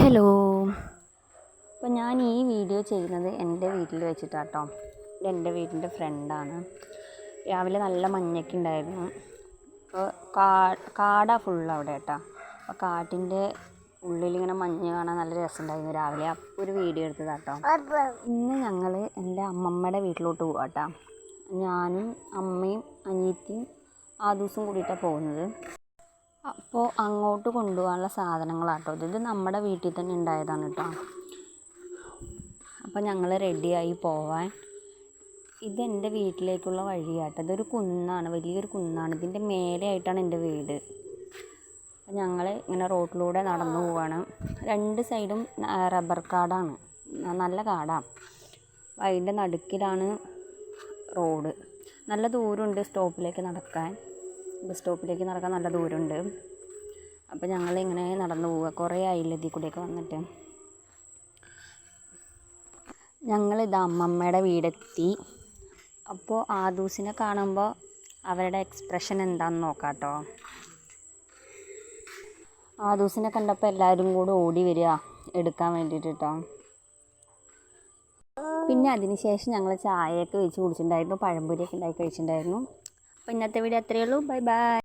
Hello. അപ്പോൾ ഞാൻ ഈ വീഡിയോ ചെയ്യുന്നത് എൻ്റെ വീട്ടിൽ വെച്ചിട്ടാട്ടോ. ഇത് എൻ്റെ വീടിൻ്റെ ഫ്രണ്ടാണ്. രാവിലെ നല്ല മഞ്ഞൊക്കെ ഉണ്ടായിരുന്നു. അപ്പോൾ കാടാ ഫുള്ള് അവിടെ കേട്ടോ. അപ്പോൾ കാട്ടിൻ്റെ ഉള്ളിലിങ്ങനെ മഞ്ഞ് കാണാൻ നല്ല രസമുണ്ടായിരുന്നു രാവിലെ. അപ്പോൾ ഒരു വീഡിയോ എടുത്തതാട്ടോ. ഇന്ന് ഞങ്ങൾ എൻ്റെ അമ്മമ്മയുടെ വീട്ടിലോട്ട് പോകാം കേട്ടോ. ഞാനും അമ്മയും അനിയത്തിയും ആ ദിവസം കൂടിയിട്ടാണ് പോകുന്നത്. അപ്പോൾ അങ്ങോട്ട് കൊണ്ടുപോകാനുള്ള സാധനങ്ങളാട്ടോ ഇത് നമ്മുടെ വീട്ടിൽ തന്നെ ഉണ്ടായതാണ് കേട്ടോ. അപ്പോൾ ഞങ്ങൾ റെഡിയായി പോവാൻ. ഇതെൻ്റെ വീട്ടിലേക്കുള്ള വഴിയാട്ടോ. ഇതൊരു കുന്നാണ്, വലിയൊരു കുന്നാണ്. ഇതിൻ്റെ മേലെ ആയിട്ടാണ് എൻ്റെ വീട്. അപ്പോൾ ഞങ്ങൾ ഇങ്ങനെ റോഡിലൂടെ നടന്നു പോവാണ്. രണ്ട് സൈഡും റബ്ബർ കാടാണ്, നല്ല കാടാണ്. അപ്പോൾ അതിൻ്റെ നടുക്കിലാണ് റോഡ്. നല്ല ദൂരമുണ്ട് സ്റ്റോപ്പിലേക്ക് നടക്കാൻ. ബസ് സ്റ്റോപ്പിലേക്ക് നടക്കാൻ നല്ല ദൂരമുണ്ട്. അപ്പോൾ ഞങ്ങളിങ്ങനെ നടന്നു പോവുക. കുറേ ആയില്ല ഇതിൽ കൂടെയൊക്കെ വന്നിട്ട്. ഞങ്ങളിത് അമ്മമ്മയുടെ വീടെത്തി. അപ്പോൾ ആദൂസിനെ കാണുമ്പോൾ അവരുടെ എക്സ്പ്രഷൻ എന്താണെന്ന് നോക്കാം കേട്ടോ. ആദൂസിനെ കണ്ടപ്പോൾ എല്ലാവരും കൂടെ ഓടി വരിക എടുക്കാൻ വേണ്ടിയിട്ട് കേട്ടോ. പിന്നെ അതിന് ശേഷം ഞങ്ങൾ ചായയൊക്കെ വെച്ച് കുടിച്ചിട്ടുണ്ടായിരുന്നു, പഴംപൊരിയൊക്കെ ഉണ്ടാക്കി കഴിച്ചിട്ടുണ്ടായിരുന്നു. അപ്പോൾ ഇന്നത്തെ വീഡിയോ അത്രയേ ഉള്ളൂ. Bye bye.